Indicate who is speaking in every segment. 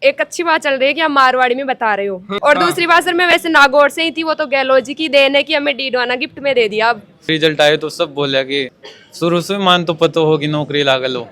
Speaker 1: एक अच्छी बात चल रही है कि हम मारवाड़ी में बता रहे हो, और दूसरी बात सर मैं वैसे नागौर से ही थी, वो तो गैलोजी की देन है कि हमें डीडवाना गिफ्ट में दे दिया। अब
Speaker 2: रिजल्ट आए तो सब बोला कि शुरू से मान तो पता हो कि नौकरी लागल हो।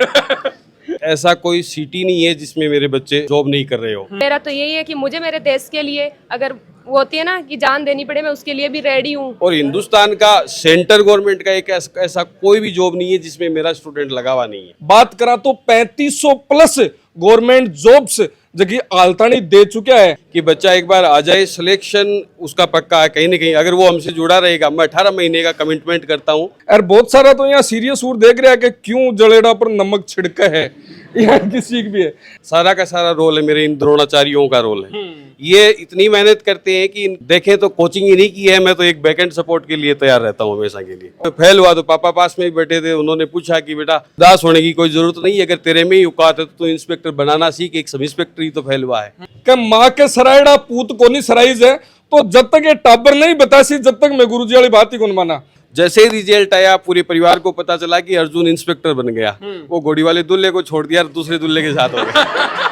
Speaker 3: ऐसा कोई सिटी नहीं है जिसमें मेरे बच्चे जॉब नहीं कर रहे हो।
Speaker 1: मेरा तो यही है कि मुझे मेरे देश के लिए अगर वो होती है ना कि जान देनी पड़े, मैं उसके लिए भी रेडी हूँ।
Speaker 3: और हिंदुस्तान का सेंटर गवर्नमेंट का एक ऐसा कोई भी जॉब नहीं है जिसमें मेरा स्टूडेंट लगा हुआ नहीं है।
Speaker 4: बात करा तो 3500 प्लस गवर्नमेंट जॉब्स जगह आलतानी दे चुका है
Speaker 3: कि बच्चा एक बार आ जाए, सिलेक्शन उसका पक्का है कहीं ना कहीं। अगर वो हमसे जुड़ा रहेगा, मैं 18 महीने का कमिटमेंट करता हूँ।
Speaker 4: और बहुत सारा तो यहाँ सीरियस सूर देख रहा है कि क्यों जलेड़ा पर नमक छिड़का है, यहाँ की सीख भी है।
Speaker 3: सारा का सारा रोल है मेरे इन द्रोणाचार्यों का रोल है। ये इतनी मेहनत करते हैं कि देखें तो कोचिंग ही नहीं की है, मैं तो एक बैकएंड सपोर्ट के लिए तैयार रहता हूँ हमेशा के लिए। मैं फेल हुआ तो पापा पास में ही बैठे थे, उन्होंने पूछा कि बेटा उदास होने की कोई जरूरत नहीं है, अगर तेरे में ही औकात है तो इंस्पेक्टर बनाना सीख, एक सब इंस्पेक्टर ही तो फेल हुआ है।
Speaker 4: कि माँ के सरायड़ा पूत को नहीं सराइज है, तो जब तक ये टाबर नहीं बतासी जब तक मैं गुरुजी वाली बात ही कौन माना।
Speaker 3: जैसे ही रिजल्ट आया पूरे परिवार को पता चला कि अर्जुन इंस्पेक्टर बन गया, वो घोड़ी वाले दुल्ले को छोड़ दिया और दूसरे दुल्ले के साथ हो गया।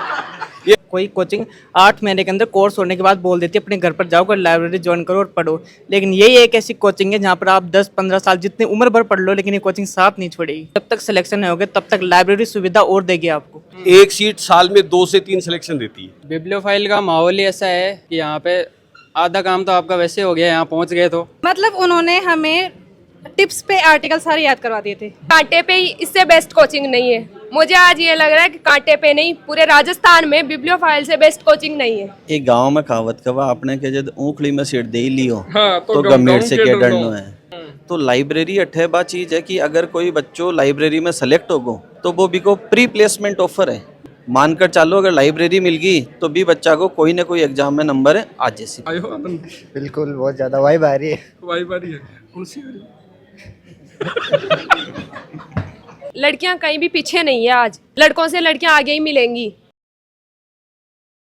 Speaker 5: कोई कोचिंग 8 महीने के अंदर कोर्स होने के बाद बोल देती है अपने घर पर जाओ, लाइब्रेरी ज्वाइन करो और पढ़ो। लेकिन यही एक ऐसी कोचिंग है जहाँ पर आप 10-15 साल जितनी उम्र भर पढ़ लो, लेकिन ये कोचिंग साथ नहीं छोड़ेगी। जब तक सिलेक्शन नहीं होगे तब तक लाइब्रेरी सुविधा और देगी आपको।
Speaker 3: एक सीट साल में 2 से 3 सिलेक्शन देती है।
Speaker 6: बिब्लियोफाइल का माहौल ही ऐसा है कि यहाँ पे आधा काम तो आपका वैसे हो गया, यहाँ पहुँच गए तो।
Speaker 7: मतलब उन्होंने हमें टिप्स पे आर्टिकल सारे याद करवा दिए थे।
Speaker 1: कांटे पे ही इससे बेस्ट कोचिंग नहीं है। मुझे आज ये लग रहा है कि कांटे पे नहीं, पूरे राजस्थान में बिब्लियोफाइल से बेस्ट कोचिंग नहीं है।
Speaker 8: एक गांव में कहावत कवा आपने के जब ऊखली में सीट दे ही लियो
Speaker 4: तो
Speaker 8: गमेट से क्या डरनो है। तो लाइब्रेरी अठे बा चीज है कि अगर कोई बच्चों लाइब्रेरी में सेलेक्ट हो गो तो वो भी को प्री प्लेसमेंट ऑफर है। मानकर चालो अगर लाइब्रेरी मिल गई तो भी बच्चा को कोई ना कोई एग्जाम में नंबर है आज जैसी।
Speaker 9: बिल्कुल बहुत ज्यादा वाइब आ रही है।
Speaker 4: कौन सी
Speaker 1: लड़कियां कहीं भी पीछे नहीं है, आज लड़कों से लड़कियां आगे ही मिलेंगी।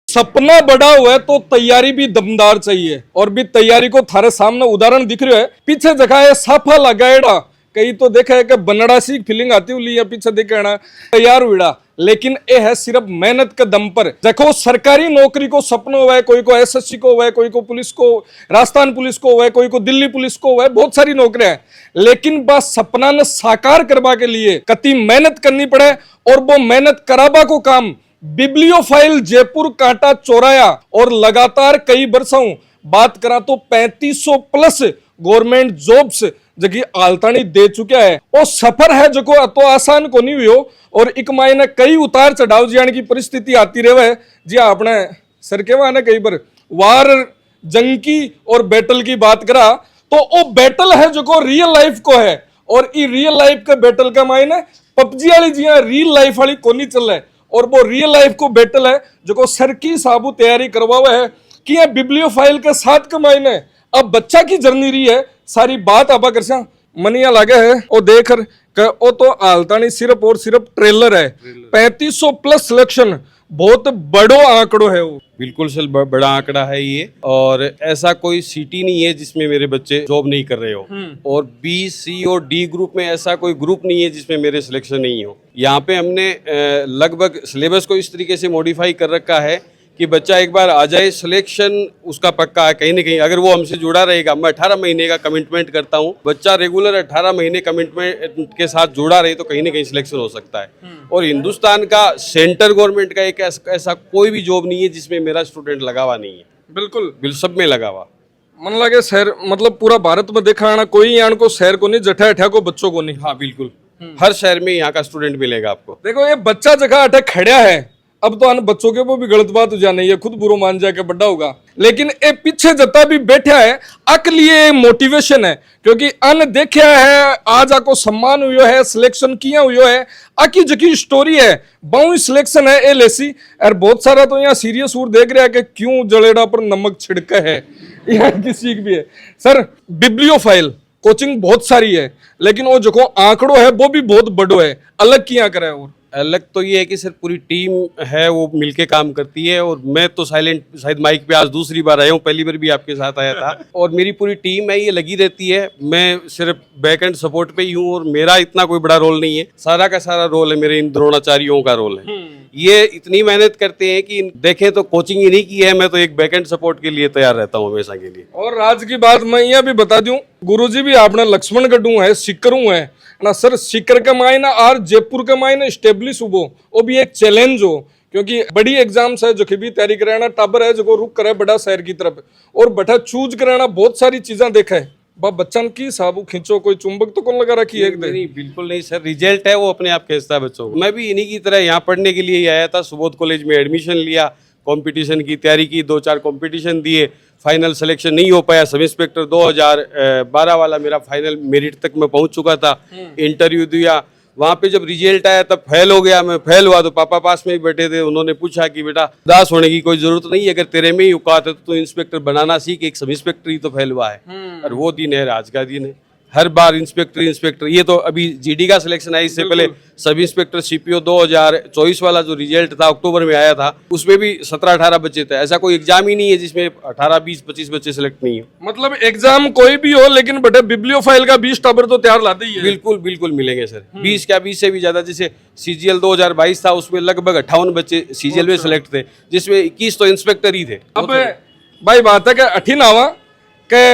Speaker 4: सपना बड़ा हुआ है तो तैयारी भी दमदार चाहिए, और भी तैयारी को थारे सामने उदाहरण दिख रहा है। पीछे जगह है साफा लगाएड़ा, कई तो देखा है कि बनड़ा सी फीलिंग आती हुई पीछे देखना तैयार हुआ, लेकिन ये है सिर्फ मेहनत के दम पर। देखो सरकारी नौकरी को सपना हुआ है, कोई को एसएससी को हुआ है, कोई को पुलिस को, राजस्थान पुलिस को हुआ है, कोई को दिल्ली पुलिस को हुआ है, बहुत सारी नौकरियां हैं। लेकिन बस सपना ने साकार करवा के लिए कति मेहनत करनी पड़े, और वो मेहनत कराबा को काम बिब्लियोफाइल जयपुर कांटा चौराया और लगातार कई बरसों बात करा तो 3500 प्लस गवर्नमेंट जॉब्स जगह आलतानी दे चुका है। और सफर है जो को तो आसान को नहीं हुई हो, और एक महीने कई उतार चढ़ाव जाने की परिस्थिति आती रहे। जी आपने सर के वहां कई बार वार जंग की और बैटल की बात करा, तो वो बैटल है जो को रियल लाइफ को है, और ई रियल लाइफ के बैटल का मायने पबजी वाली जी रियल लाइफ वाली को नहीं चल रहा है, और वो रियल लाइफ को बैटल है जो को सर की साबू तैयारी करवा है कि ये बिब्लियोफाइल के साथ का मायने अब बच्चा की जर्नी रही है। सारी बात आबा कर मनिया लागे है और देख वो तो आलतानी सिर्फ और सिर्फ ट्रेलर है। 3500 प्लस सिलेक्शन बहुत बड़ो आंकड़ो है वो।
Speaker 3: बिल्कुल सर बड़ा आंकड़ा है ये, और ऐसा कोई सिटी नहीं है जिसमें मेरे बच्चे जॉब नहीं कर रहे हो। और बी, सी और डी ग्रुप में ऐसा कोई ग्रुप नहीं है जिसमें मेरे सिलेक्शन नहीं हो। यहाँ पे हमने लगभग सिलेबस को इस तरीके से मॉडिफाई कर रखा है कि बच्चा एक बार आ जाए, सिलेक्शन उसका पक्का है कहीं ना कहीं। अगर वो हमसे जुड़ा रहेगा, मैं 18 महीने का कमिटमेंट करता हूँ, बच्चा रेगुलर 18 महीने कमिटमेंट के साथ जुड़ा रहे तो कहीं ना कहीं सिलेक्शन हो सकता है। और हिंदुस्तान का सेंटर गवर्नमेंट का एक ऐसा कोई भी जॉब नहीं है जिसमें मेरा स्टूडेंट लगा हुआ नहीं है।
Speaker 4: बिल्कुल
Speaker 3: सब में लगा हुआ।
Speaker 4: मन लगे शहर मतलब पूरा भारत में देखा आना कोई यहाँ को शहर को नहीं, जठा अठा को बच्चों को नहीं।
Speaker 3: हाँ बिल्कुल, हर शहर में यहाँ का स्टूडेंट मिलेगा आपको।
Speaker 4: देखो ये बच्चा जगह अटक खड़ा है, अब तो अन बच्चों के वो भी गलत बात हो जानी है, खुद बुरो मान जाके बड़ा होगा, लेकिन ये पीछे जता भी बैठा है अक लिए मोटिवेशन है, क्योंकि अन देखा है आज आको सम्मान हुआ है, सिलेक्शन किया हुआ है, आकी जकी स्टोरी है, बहु सिलेक्शन है ए लेसी। और बहुत सारा तो यहाँ सीरियस सूर देख रहा है कि क्यों जलेड़ा पर नमक छिड़का है, यहाँ की सीख भी है। सर बिब्लियोफाइल कोचिंग बहुत सारी है, लेकिन वो जो आंकड़ो है वो भी बहुत बड़ो है, अलग किया करे। और
Speaker 3: अलग तो ये है कि सर पूरी टीम है वो मिलके काम करती है, और मैं तो साइलेंट शायद माइक पे आज दूसरी बार आया हूँ, पहली बार भी आपके साथ आया था। और मेरी पूरी टीम है ये लगी रहती है, मैं सिर्फ बैक एंड सपोर्ट पे ही हूँ, और मेरा इतना कोई बड़ा रोल नहीं है, सारा का सारा रोल है मेरे इन द्रोणाचार्यों का रोल है। ये इतनी मेहनत करते हैं कि देखें तो कोचिंग ही नहीं की है, मैं तो एक बैक एंड सपोर्ट के लिए तैयार रहता हूँ हमेशा के लिए।
Speaker 4: और आज की बात मैं यह भी बता दूं, गुरुजी भी आपने लक्ष्मण गढ़ू है, सिकरू है ना सर, सिकर के मायने और जयपुर के मायने स्टेब्लिश हो वो भी एक चैलेंज हो, क्योंकि बड़ी एग्जाम्स है जो कि भी तैयारी कराना टाबर है जो रुक करे बड़ा शहर की तरफ, और बटा चूज कराना बहुत सारी चीजें देखा है। बच्चन की साबु खींचो, कोई चुंबक तो कौन लगा रखी है?
Speaker 3: नहीं, बिल्कुल नहीं सर, रिजल्ट है वो अपने आप खेचता है बच्चों को। मैं भी इन्हीं की तरह यहाँ पढ़ने के लिए ही आया था, सुबोध कॉलेज में एडमिशन लिया, कंपटीशन की तैयारी की, 2-4 कंपटीशन दिए, फाइनल सिलेक्शन नहीं हो पाया। सब इंस्पेक्टर 2012 वाला मेरा फाइनल मेरिट तक मैं पहुंच चुका था, इंटरव्यू दिया, वहाँ पे जब रिजल्ट आया तब फेल हो गया। मैं फेल हुआ तो पापा पास में ही बैठे थे, उन्होंने पूछा कि बेटा उदास होने की कोई जरूरत नहीं है, अगर तेरे में ही औकात है तो इंस्पेक्टर बनाना सीख, एक सब इंस्पेक्टर ही तो फेल हुआ है। और वो दिन है आज का दिन है, हर बार इंस्पेक्टर ये तो अभी जीडी का सिलेक्शन है, इससे पहले सब इंस्पेक्टर सीपीओ 2024 वाला जो रिजल्ट था अक्टूबर में आया था, उसमें भी 17-18 बच्चे थे। ऐसा कोई एग्जाम ही नहीं है जिसमें 18, 20, 25 बच्चे सिलेक्ट नहीं हो।
Speaker 4: मतलब एग्जाम कोई भी हो, लेकिन बेटे बिब्लियोफाइल का 20 टाबर तो तैयार लाते ही है।
Speaker 3: बिल्कुल बिल्कुल मिलेंगे सर, 20 से भी ज्यादा। जैसे सीजीएल 2022 था, उसमें लगभग 58 बच्चे सीजीएल में सिलेक्ट थे, जिसमें 21 तो इंस्पेक्टर ही थे।
Speaker 4: अब भाई बात है कि अठिन आवा के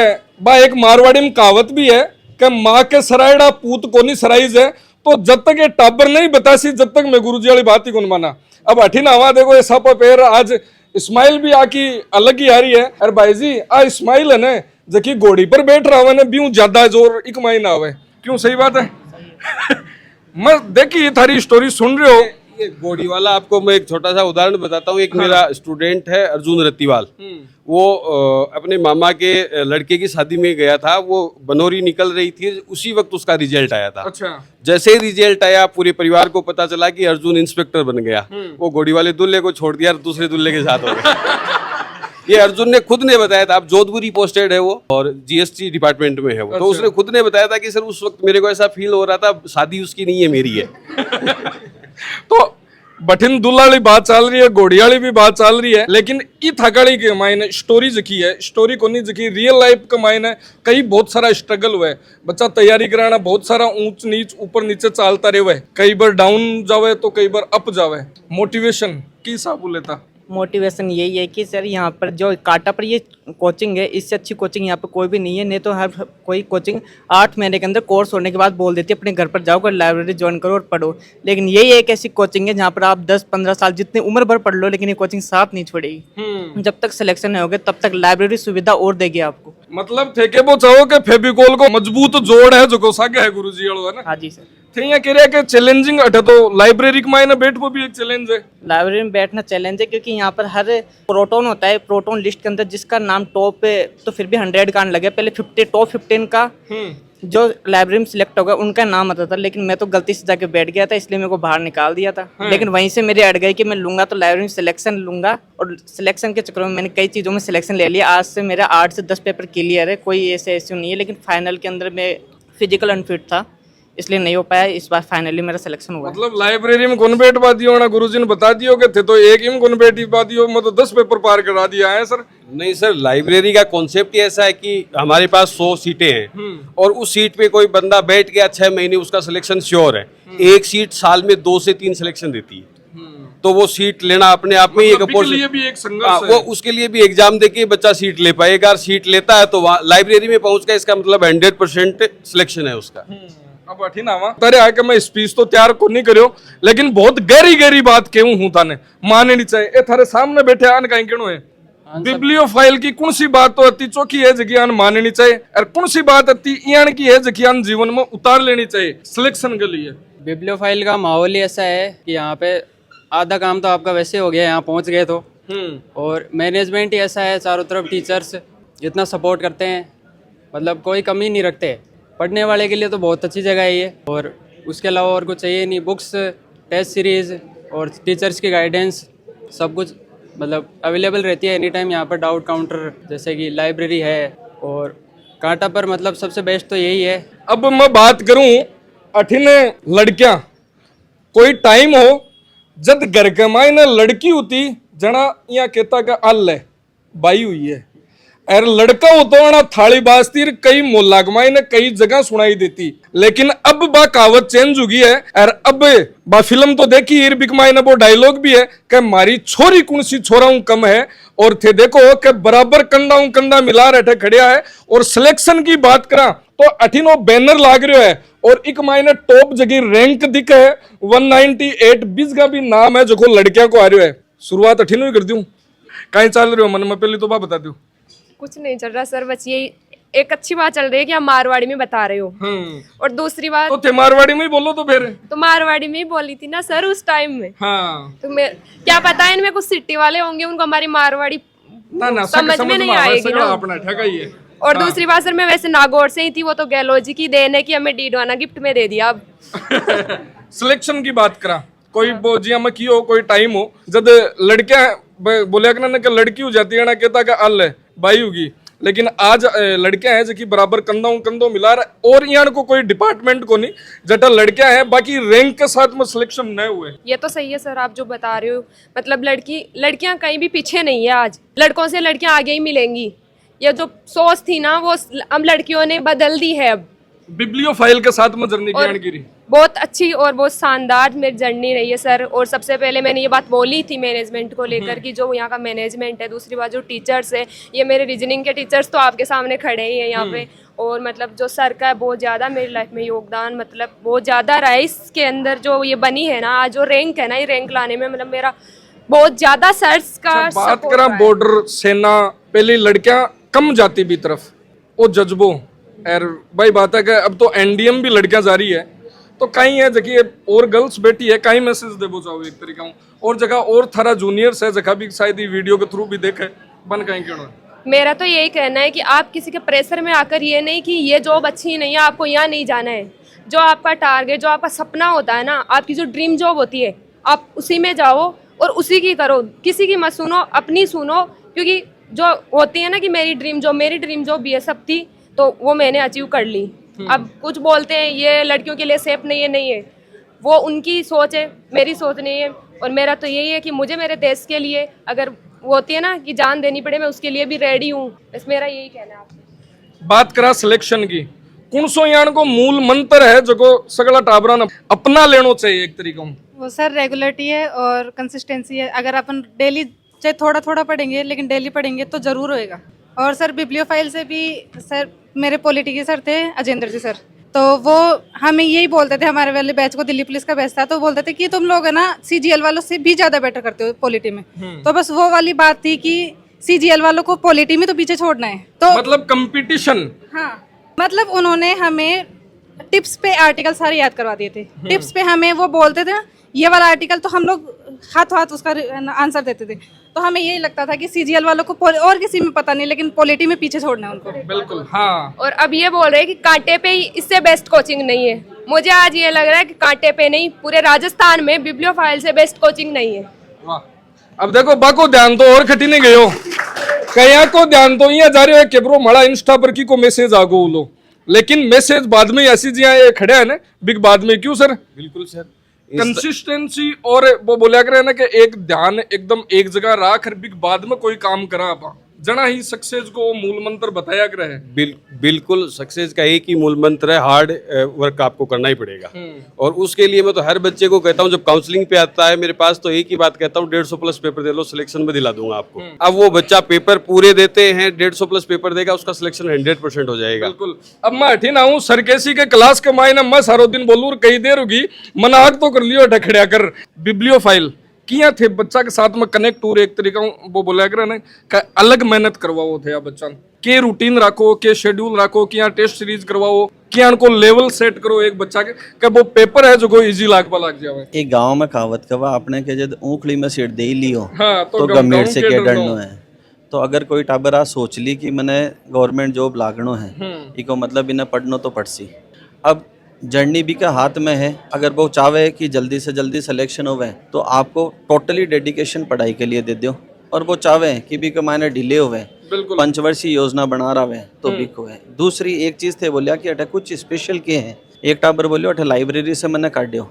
Speaker 4: भाई एक मारवाड़ी में कहावत भी है कि माँ के सरायड़ा पूत कोनी सराइज है, तो जब तक ये टाबर नहीं बतासी जब तक मैं गुरुजी वाली बात ही कौन माना। अब अठिन आवा देखो ये सब पैर आज इस्माइल भी आकी अलग ही आ रही है। अरे भाई जी आ इस्माइल है ना जबकि घोड़ी पर बैठ रहा हुआ ब्यूं ज्यादा जोर एक महीना हुआ है, क्यों? सही बात है। मैं देखिए थारी स्टोरी सुन रहे हो,
Speaker 3: ये घोड़ी वाला आपको मैं एक छोटा सा उदाहरण बताता हूँ। एक मेरा स्टूडेंट है अर्जुन रत्तीवाल, वो अपने मामा के लड़के की शादी में गया था, वो बनोरी निकल रही थी, उसी वक्त उसका रिजल्ट आया था।
Speaker 4: अच्छा।
Speaker 3: जैसे ही रिजल्ट आया पूरे परिवार को पता चला कि अर्जुन इंस्पेक्टर बन गया, वो घोड़ी वाले दूल्हे को छोड़ दिया और दूसरे दूल्हे के साथ हो गया। ये अर्जुन ने खुद ने बताया था, अब जोधपुरी पोस्टेड है वो और जीएसटी डिपार्टमेंट में है वो। तो उसने खुद ने बताया था कि सर उस वक्त मेरे को ऐसा फील हो रहा था शादी उसकी नहीं है मेरी है।
Speaker 4: तो बठिन दुलाली बात चल रही है, घोड़ियाली भी बात चल रही है, लेकिन ई थकाड़ी के मायने स्टोरी जकी है, स्टोरी को नहीं जकी रियल लाइफ के मायने कई बहुत सारा स्ट्रगल हुआ है। बच्चा तैयारी कराना बहुत सारा ऊंच नीच ऊपर नीचे चलता रहे, कई बार डाउन जावे तो कई बार अप जावे। मोटिवेशन की हिसाब लेता
Speaker 5: मोटिवेशन यही है कि सर यहाँ पर जो काटा पर ये कोचिंग है, इससे अच्छी कोचिंग यहाँ पर कोई भी नहीं है। नहीं तो हर कोई कोचिंग 8 महीने के अंदर कोर्स होने के बाद बोल देती है अपने घर पर जाओ कर लाइब्रेरी ज्वाइन करो और पढ़ो, लेकिन यही एक ऐसी कोचिंग है जहाँ पर आप 10-15 साल जितनी उम्र भर पढ़ लो, लेकिन ये कोचिंग साथ नहीं छोड़ेगी। जब तक सिलेक्शन नहीं होगा तब तक लाइब्रेरी सुविधा और देगी आपको।
Speaker 4: मतलब थे के वो चाहो कि फेविकोल को मजबूत जोड़ है जो को सागे है गुरुजी वाला है ना।
Speaker 5: हाँ जी सर।
Speaker 4: थे ये कह रहे कि चैलेंजिंग अटे तो लाइब्रेरी के मायने बैठ वो भी एक चैलेंज है।
Speaker 5: लाइब्रेरी में बैठना चैलेंज है क्योंकि यहाँ पर हर प्रोटोन होता है, प्रोटोन लिस्ट के अंदर जिसका नाम टॉप पे तो फिर भी 100 का लगे, पहले 50 टॉप 15 का जो लाइब्रेरी में सिलेक्ट होगा उनका नाम आता था, लेकिन मैं तो गलती से जाके बैठ गया था, इसलिए मेरे को बाहर निकाल दिया था। लेकिन वहीं से मेरी अड़ गई कि मैं लूंगा तो लाइब्रेरी में सिलेक्शन लूंगा, और सिलेक्शन के चक्कर में मैंने कई चीज़ों में सिलेक्शन ले लिया। आज से मेरा 8 से 10 पेपर क्लियर है, कोई ऐसे इश्यू नहीं है, लेकिन फाइनल के अंदर मैं फिजिकल अनफिट था इसलिए नहीं हो पाया। इस बार फाइनली मेरा सिलेक्शन हुआ।
Speaker 4: मतलब लाइब्रेरी में कौन बैठ पा दियो ना, गुरुजी ने बता दियो कि थे तो एक ही में कौन बैठ पा दियो, मैं तो 10 पेपर पार करा दिया है सर।
Speaker 3: नहीं सर, लाइब्रेरी का कॉन्सेप्ट ही ऐसा है कि हमारे पास 100 सीटें हैं और उस सीट पे कोई बंदा बैठ गया 6 महीने, उसका सिलेक्शन श्योर है। एक सीट साल में 2 से 3 सिलेक्शन देती है, तो वो सीट लेना अपने आप में एक
Speaker 4: संघर्ष
Speaker 3: वो उसके लिए भी एग्जाम देके बच्चा सीट ले पाएगा। अगर सीट लेता है तो वहाँ लाइब्रेरी में पहुंच गया, इसका मतलब 100% सिलेक्शन है उसका।
Speaker 4: अब अठी ना तारे आके मैं स्पीच तो तैयार को नहीं करियो, लेकिन बहुत गहरी गहरी बात कहूं हूं ताने माने नहीं चाहिए। ए थारे सामने बैठे आन कहीं कहनो है बिब्लियोफाइल की कौन सी बात तो अति चौकी है जकी आन माने नहीं चाहिए, और कौन सी बात अति इयान की है जकी आन जीवन में उतार लेनी चाहिए सिलेक्शन के लिए।
Speaker 6: बिब्लियोफाइल का माहौल ही ऐसा है कि यहाँ पे आधा काम तो आपका वैसे हो गया, यहाँ पहुँच गए तो, और मैनेजमेंट ही ऐसा है, चारों तरफ टीचर्स इतना सपोर्ट करते हैं, मतलब कोई कमी नहीं रखते। पढ़ने वाले के लिए तो बहुत अच्छी जगह है ये, और उसके अलावा और कुछ चाहिए नहीं। बुक्स, टेस्ट सीरीज़ और टीचर्स की गाइडेंस सब कुछ मतलब अवेलेबल रहती है एनी टाइम। यहाँ पर डाउट काउंटर जैसे कि लाइब्रेरी है, और कांटा पर मतलब सबसे बेस्ट तो यही है।
Speaker 4: अब मैं बात करूं अठिन लड़कियां कोई टाइम हो जब घर के मायने लड़की होती जना यहाँ कहता का अल बाई हुई है और लड़का होता ना थाली बाजती कई मोहल्ला के मायने कई जगह सुनाई देती। लेकिन अब बा कहावत चेंज हो गई है और अब बा फिल्म तो देखी इरबिक मायने वो डायलॉग भी है कि मारी छोरी कौन सी छोरा हूं कम है और थे देखो कि बराबर कंधा हूं कंधा मिला रहे खड़िया है। और सिलेक्शन की बात करा तो अठिनो बैनर लाग रहे है और एक मायने टॉप जगह रैंक दिख है 198 बीस का भी नाम है जो लड़कियां को आ रहे है। शुरुआत अठिनो ही कर दूं कहीं चल रहे हो मन में पहले तो बात बता दू।
Speaker 1: कुछ नहीं चल रहा सर, बस यही एक अच्छी बात चल रही है कि आप मारवाड़ी में बता रहे हो। और दूसरी बात
Speaker 4: तो थे मारवाड़ी में ही बोलो तो फिर
Speaker 1: तो मारवाड़ी में ही बोली थी ना सर उस टाइम में।
Speaker 4: हाँ
Speaker 1: तो मैं क्या पता है इनमें कुछ सिटी वाले होंगे उनको हमारी मारवाड़ी
Speaker 4: ना
Speaker 1: समझ में नहीं आएगी ना।
Speaker 4: अपना ठगा ही है।
Speaker 1: और दूसरी बात सर मैं वैसे नागौर से ही थी, वो तो गैलोजी की देन है कि हमें डीडवाना गिफ्ट में दे दिया। अब
Speaker 4: सिलेक्शन की बात करा कोई बोजिया में की हो कोई टाइम हो जब लड़कियां बोलिया कि लड़की हो जाती है ना कहता का अल है बाई होगी। लेकिन आज लड़कियां हैं जो कि बराबर कंधों मिला रहा और यहाँ को कोई डिपार्टमेंट को नहीं जटा लड़कियां हैं बाकी रैंक के साथ में सिलेक्शन न हुए।
Speaker 1: ये तो सही है सर आप जो बता रहे हो, मतलब लड़कियां कहीं भी पीछे नहीं है। आज लड़कों से लड़कियां आगे ही मिलेंगी। ये जो सोच थी ना वो अब लड़कियों ने बदल दी है। अब
Speaker 4: बिब्लियोफाइल के साथ में जर्नी की
Speaker 1: बहुत अच्छी और बहुत शानदार मेरी जर्नी रही है सर। और सबसे पहले मैंने ये बात बोली थी मैनेजमेंट को लेकर कि जो यहाँ का मैनेजमेंट है, दूसरी बात जो टीचर्स है, ये मेरे रीजनिंग के टीचर्स तो आपके सामने खड़े ही हैं यहाँ पे। और मतलब जो सर का है बहुत ज़्यादा मेरी लाइफ में योगदान मतलब बहुत ज़्यादा रहा है। इसके अंदर जो ये बनी है ना आज जो रैंक है ना, ये रैंक लाने में मतलब मेरा बहुत ज़्यादा सर्स का
Speaker 4: बात करा बॉर्डर सेना पहले लड़कियां कम जाती भी तरफ वो जज्बो और भाई बात है कि अब तो एनडीएम भी लड़कियां जा रही है तो कहीं है जगह और गर्ल्स बैठी है कहीं मैसेज दे जाओ एक तरीका और जगह और थारा जूनियर्स है जगह भी शायद वीडियो के थ्रू भी देखे बन कहीं क्यों।
Speaker 1: मेरा तो यही कहना है कि आप किसी के प्रेशर में आकर ये नहीं कि ये जॉब अच्छी नहीं है आपको यहाँ नहीं जाना है। जो आपका टारगेट जो आपका सपना होता है ना, आपकी जो ड्रीम जॉब होती है आप उसी में जाओ और उसी की करो, किसी की मत सुनो अपनी सुनो। क्योंकि जो होती है ना कि मेरी ड्रीम जॉब BSF थी तो वो मैंने अचीव कर ली। अब कुछ बोलते हैं ये लड़कियों के लिए सेफ नहीं है, वो उनकी सोच है मेरी सोच नहीं है। और मेरा तो यही है कि मुझे मेरे देश के लिए अगर वो होती है ना कि जान देनी पड़े मैं उसके लिए भी रेडी हूँ। बस मेरा यही कहना है आपसे।
Speaker 4: बात करा सिलेक्शन की कौन सो यान को मूल मंत्र है जो सगला टाबरा ने अपना लेना चाहिए एक तरीका
Speaker 7: वो सर रेगुलरिटी है और कंसिस्टेंसी है। अगर अपन डेली चाहे थोड़ा थोड़ा पढ़ेंगे लेकिन डेली पढ़ेंगे तो जरूर होएगा। और सर बिब्लियोफाइल से भी सर मेरे पॉलिटी के सर थे अजेंद्र जी सर, तो वो हमें यही बोलते थे, हमारे वाले बैच को दिल्ली पुलिस का बैच था तो बोलते थे कि तुम लोग है ना CGL वालों से भी ज्यादा बेटर करते हो पॉलिटी में। तो बस वो वाली बात थी कि CGL वालों को पॉलिटी में तो पीछे छोड़ना है। तो मतलब
Speaker 4: कंपटीशन,
Speaker 7: हाँ मतलब उन्होंने हमें टिप्स पे आर्टिकल सारे याद करवा दिए थे। टिप्स पे हमें वो बोलते थे ये वाला आर्टिकल तो हम लोग हाथ उसका आंसर देते थे। तो हमें यही लगता था कि CGL वालों को और किसी में पता नहीं लेकिन पॉलिटी में पीछे छोड़ना है उनको।
Speaker 4: बिल्कुल हाँ।
Speaker 1: और अब ये बोल रहे हैं कि कांटे पे ही इससे बेस्ट कोचिंग नहीं है। मुझे आज ये लग रहा है कि कांटे पे नहीं पूरे राजस्थान में बिब्लियोफाइल से बेस्ट कोचिंग नहीं है।
Speaker 4: वाह। अब देखो बाको ध्यान तो और खटी नहीं गयो कया को ध्यान तो यहाँ जा रहे हो कि ब्रो मड़ा इंस्टा पर की को मैसेज आ गो लो लेकिन मैसेज बाद में ऐसी जी ये खड़े है ना बिग बाद में क्यों सर।
Speaker 3: बिल्कुल सर
Speaker 4: कंसिस्टेंसी और वो बोलिया करे ना कि एक ध्यान एकदम एक जगह रख बिग बाद में कोई काम करा आप जना ही सक्सेस को मूल मंत्र बताया कर है।
Speaker 3: बिल्कुल सक्सेस का एक ही मूल मंत्र है हार्ड वर्क आपको करना ही पड़ेगा। और उसके लिए मैं तो हर बच्चे को कहता हूँ जब काउंसलिंग पे आता है मेरे पास तो एक ही बात कहता हूँ 150+ पेपर दे लो सिलेक्शन में दिला दूंगा आपको। अब वो बच्चा पेपर पूरे देते हैं 150+ पेपर देगा उसका सिलेक्शन 100% हो जाएगा।
Speaker 4: बिल्कुल। अब मैं हठी ना हूँ सरकेसी के क्लास के मायने मैं सारो दिन बोलूँ कई देर होगी मनाहट तो कर लियो ढखड़िया कर बिब्लियोफाइल किया थे बच्चा के साथ में कनेक्ट हो एक तरीका वो बोला कर ना अलग मेहनत करवाओ थे बच्चा के रूटीन रखो के शेड्यूल रखो कि यहाँ टेस्ट सीरीज करवाओ कि यहाँ को लेवल सेट करो एक बच्चा के वो पेपर है जो कोई इजी लाग जाए।
Speaker 8: एक गांव में कहावत कवा आपने के जब ऊखली में सीट दे लियो
Speaker 4: हाँ,
Speaker 8: तो गवर्नमेंट से क्या डरनो है। तो अगर कोई टाबर आ सोच ली कि मैंने गवर्नमेंट जॉब लागनो है इको मतलब इन्हें पढ़नो तो पड़सी। अब जर्नी भी का हाथ में है अगर वो चाहे कि जल्दी से जल्दी सिलेक्शन होवे तो आपको टोटली डेडिकेशन पढ़ाई के लिए दे दो और वो चाहे कि भी का मायने डिले होवे पंचवर्षीय योजना बना रहा है तो भी को है। दूसरी एक चीज थे बोलिया कि अटे कुछ स्पेशल के हैं एक टाबर बोलियो अटे लाइब्रेरी से मैंने काट दियो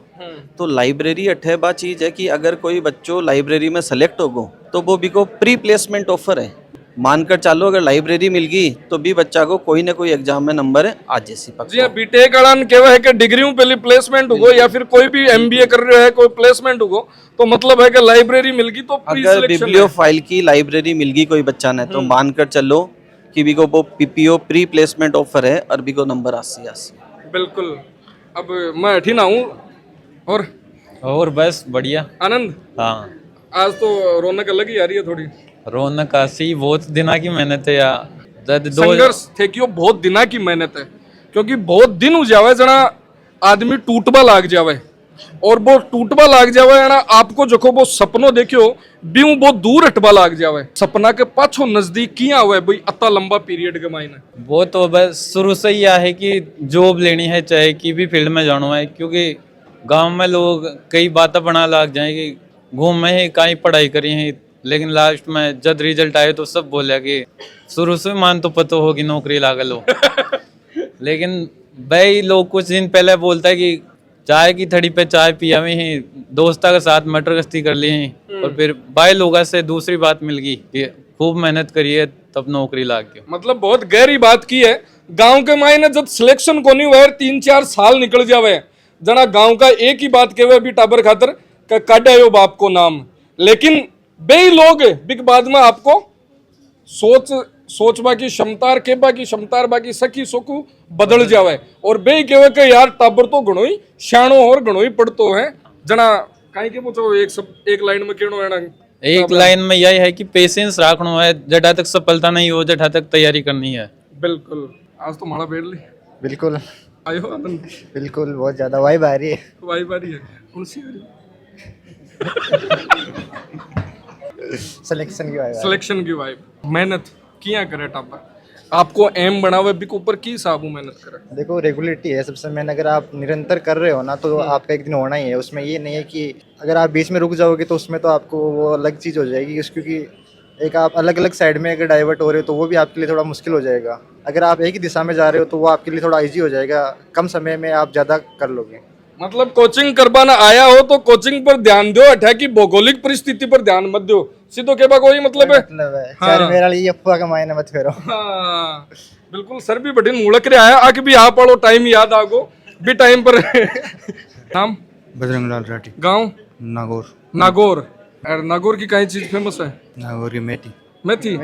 Speaker 8: तो लाइब्रेरी अठे बा चीज़ है कि अगर कोई बच्चों लाइब्रेरी में सेलेक्ट हो गो तो वो भी को प्री प्लेसमेंट ऑफर है। मानकर चालो अगर लाइब्रेरी मिल गई तो भी बच्चा को कोई ना कोई एग्जाम में नंबर है आज जैसी
Speaker 4: जी हाँ, बीटेक अड़ान केवा है कि डिग्री में पहले प्लेसमेंट होगो या फिर कोई भी एमबीए कर रहे है कोई प्लेसमेंट होगो तो मतलब है कि लाइब्रेरी मिल गई तो प्री
Speaker 8: अगर
Speaker 4: सिलेक्शन
Speaker 8: बिब्लियोफाइल की लाइब्रेरी मिल गई कोई बच्चा ने तो मानकर चलो कि भी को वो पीपीओ प्री प्लेसमेंट ऑफर है और भी को नंबर 80।
Speaker 4: बिल्कुल। अब मैं हठी ना हूँ
Speaker 2: और बस बढ़िया।
Speaker 4: आनंद,
Speaker 2: हाँ,
Speaker 4: आज तो रौनक अलग ही आ रही है थोड़ी।
Speaker 2: रौनक आसी बहुत दिना की मेहनत है या
Speaker 4: संघर्ष थे कि बहुत दिना की मेहनत है क्योंकि बहुत दिन हो जावे जना आदमी टूटबा लाग जावे और वो टूटबा लाग जावे ना आपको जो वो सपनों देखियो भी बहुत दूर हटबा लाग जावे सपना के पाछो नजदीक किया हुआ है भाई अत्ता लंबा पीरियड के मायने।
Speaker 2: वो तो बस शुरू से ही है कि जॉब लेनी है चाहे कि भी फील्ड में जाना है क्योंकि गांव में लोग कई बातें बना लाग जाएंगे घूमे ही कहीं पढ़ाई करी है लेकिन लास्ट में जब रिजल्ट आए तो सब बोले कि शुरू से मान तो पता होगी नौकरी लागल हो लेकिन भाई लोग कुछ दिन पहले बोलता है कि चाय की थड़ी पे चाय पिया हुई ही दोस्ता के साथ मटर गश्ती कर ली ही और फिर भाई लोगों से दूसरी बात मिल गई कि खूब मेहनत करिए तब नौकरी लाग गई। मतलब
Speaker 4: बहुत गहरी बात की है। गांव के मायने जब सिलेक्शन को नहीं हुआ 3-4 साल निकल जावे जना गांव का एक ही बात कहे भी टाबर खातर काटे हो बाप को नाम लेकिन बे लोग बिग बाद में आपको सोचबा की क्षमता केबा की क्षमता बाकी सखी सोकू बदल जावे और बे कहे कि यार टाबर तो घणो ही शाणो और घणो ही पड़तो है जना काई के पूछो एक लाइन में केनो है ना
Speaker 2: एक लाइन में यही है कि पेशेंस रखना है जटा तक सफलता नहीं हो जटा तक तैयारी करनी है।
Speaker 4: बिल्कुल। आज तो माड़ा बैठ ली।
Speaker 9: बिल्कुल
Speaker 4: आयो आनंद।
Speaker 9: बिल्कुल बहुत ज्यादा वाइब आ रही है।
Speaker 4: वाइब आ रही है कौन सी आ रही सिलेक्शन की वाइब मेहनत किया करे टापर आपको एम बनावे भी ऊपर की हिसाब मेहनत करे।
Speaker 9: देखो रेगुलरिटी है सबसे मेन। अगर आप निरंतर कर रहे हो ना तो आपका एक दिन होना ही है। उसमें ये नहीं है कि अगर आप बीच में रुक जाओगे तो उसमें तो आपको वो अलग चीज़ हो जाएगी क्योंकि एक आप अलग अलग साइड में अगर डाइवर्ट हो रहे हो तो वो भी आपके लिए थोड़ा मुश्किल हो जाएगा। अगर आप एक ही दिशा में जा रहे हो तो वो आपके लिए थोड़ा ईजी हो जाएगा, कम समय में आप ज़्यादा कर लोगे।
Speaker 4: मतलब कोचिंग करवाना आया हो तो कोचिंग पर ध्यान दो अठा की भौगोलिक परिस्थिति पर ध्यान मत दो सीधो के कोई मतलब है।
Speaker 9: हाँ। सर मेरा लिए अफवाह का मायने मत करो।
Speaker 4: हाँ, बिल्कुल सर भी बड़ी मुड़क रहा है आके भी आप पढ़ो टाइम याद आगो भी टाइम पर नाम
Speaker 10: बजरंग लाल राठी
Speaker 4: गांव
Speaker 10: नागौर।
Speaker 4: नागौर और नागौर की कई चीज फेमस है?
Speaker 10: नागौर की
Speaker 4: मेथी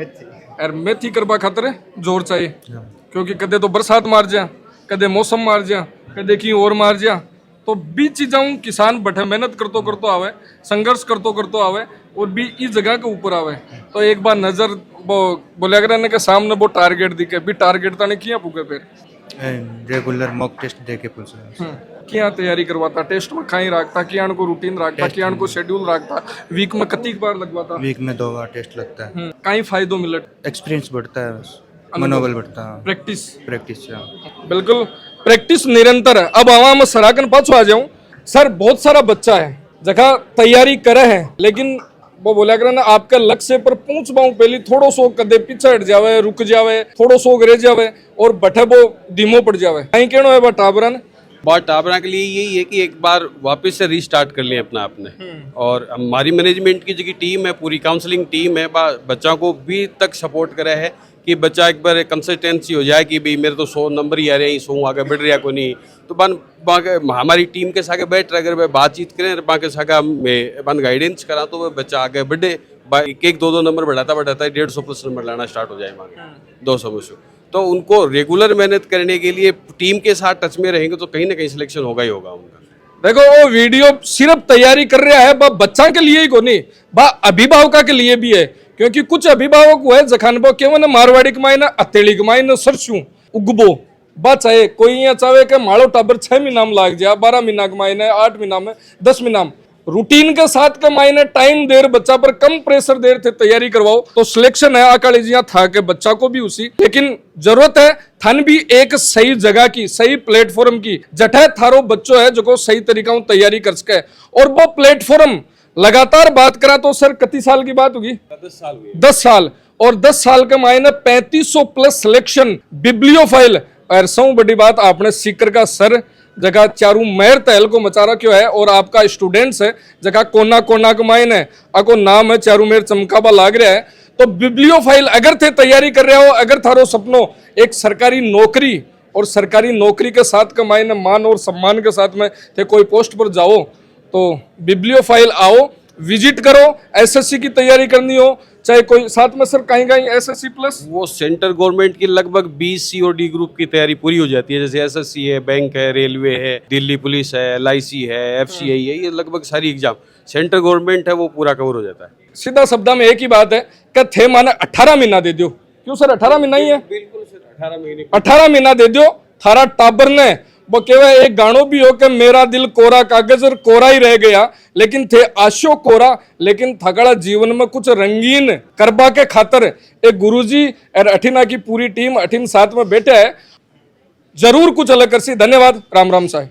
Speaker 4: और मेथी करवा खातर जोर चाहिए क्योंकि कदे तो बरसात मार जा कदे मौसम मार जा कदे की और मार जा तो भी चीज़ों किसान बैठे मेहनत करतो आवे संघर्ष करतो आवे और भी इस जगह के ऊपर आवे तो एक बार नजर वो बोले अगर के सामने वो टारगेट दिखे भी टारगेट ताने किया पुगे फिर
Speaker 10: रेगुलर मॉक टेस्ट दे के पूछा
Speaker 4: क्या तैयारी करवाता टेस्ट में कहीं रखता किया को रूटीन रखता किया को शेड्यूल रखता वीक में कितनी बार लगवाता?
Speaker 10: वीक में 2 बार टेस्ट लगता है।
Speaker 4: कहीं फायदो मिले
Speaker 10: एक्सपीरियंस बढ़ता है मनोबल बढ़ता है
Speaker 4: प्रैक्टिस बिल्कुल प्रैक्टिस निरंतर है। अब आवाम सराकन पाछो आ जाऊं सर बहुत सारा बच्चा है जगह तैयारी करे है लेकिन वो बोला कर ना आपके लक्ष्य पर पहुंच पाऊं पहले थोड़ो सो कदे पीछे हट जावे रुक जावे थोड़ो सो रह जावे और बठे वो धीमो पड़ जावे कहीं कहनो है टाबरन
Speaker 3: बात टाबरा के लिए यही है कि एक बार वापस से रीस्टार्ट कर लें अपना आपने और हमारी मैनेजमेंट की जो टीम है पूरी काउंसलिंग टीम है बच्चा को भी तक सपोर्ट करे है कि बच्चा एक बार कंसिस्टेंसी हो जाए कि भाई मेरे तो 100 नंबर ही आ रहे हैं 100 आगे बढ़ रहा को नहीं तो हमारी टीम के साथ बैठ रहे अगर वह बातचीत करें बाकी साथ बन गाइडेंस करा तो वह बच्चा आगे बढ़े एक 2 नंबर बढ़ाता है 150+ नंबर लाना स्टार्ट हो जाए वहाँ 200 में से तो उनको रेगुलर मेहनत करने के लिए टीम के साथ टच में रहेंगे तो कहीं ना कहीं सिलेक्शन होगा ही होगा उनका।
Speaker 4: देखो वो वीडियो सिर्फ तैयारी कर रहा है बच्चा के लिए ही को नहीं अभिभावक के लिए भी है क्योंकि कुछ अभिभावक हुए जखानबो केवन मारवाड़ी के मायने अतेली के मायने सरसों उगबो बा चाहे कोई यहाँ चाहे कि माड़ो टाबर 6 महीना में लाग जाए 12 महीना के मायने 8 महीना में 10 महीना में रूटीन के साथ के मायने टाइम देर बच्चा पर कम प्रेशर देर थे तैयारी करवाओ तो सिलेक्शन है अकाली जी था के बच्चा को भी उसी लेकिन जरूरत है थन भी एक सही जगह की सही प्लेटफॉर्म की जठे थारो बच्चों है जो सही तरीका तैयारी कर सके और वो प्लेटफॉर्म लगातार बात करा तो सर कितनी साल की बात होगी 10 साल और 10 साल के मायने 3500+ सिलेक्शन बिब्लियोफाइल और सौ बड़ी बात आपने सीकर का सर जगह चारू मेर तहल को मचा रखो है और आपका स्टूडेंट्स है जगह कोना कोना के मायने आको नाम है चारू मेर चमकाबा लाग रहा है। तो बिब्लियोफाइल अगर थे तैयारी कर रहे हो, अगर थारो सपनो एक सरकारी नौकरी और सरकारी नौकरी के साथ के मायने मान और सम्मान के साथ में थे कोई पोस्ट पर जाओ तो बिब्लियोफाइल आओ, विजिट करो। एसएससी की तैयारी करनी हो चाहे कोई साथ में सर कहीं कहीं एसएससी प्लस
Speaker 3: वो सेंट्रल गवर्नमेंट की लगभग 20 सी और डी ग्रुप की तैयारी पूरी हो जाती है, जैसे एसएससी है, बैंक है, रेलवे है, दिल्ली पुलिस है, एलआईसी है, एफसीआई है, ये लगभग सारी एग्जाम सेंट्रल गवर्नमेंट है वो पूरा कवर हो जाता है।
Speaker 4: सीधा शब्द में एक ही बात है कि थे माने 18 महीना दे दो। क्यों सर 18 महीना ही है?
Speaker 3: बिल्कुल सर 18 महीने
Speaker 4: 18 महीना दे दो। थारा टाबर ने वो केवल एक गानो भी हो कि मेरा दिल कोरा कागज और कोरा ही रह गया, लेकिन थे आशो कोरा, लेकिन थगड़ा जीवन में कुछ रंगीन करबा के खातर एक गुरुजी और अठिना की पूरी टीम अठिन साथ में बैठे है, जरूर कुछ अलग कर सी। धन्यवाद। राम राम साहब।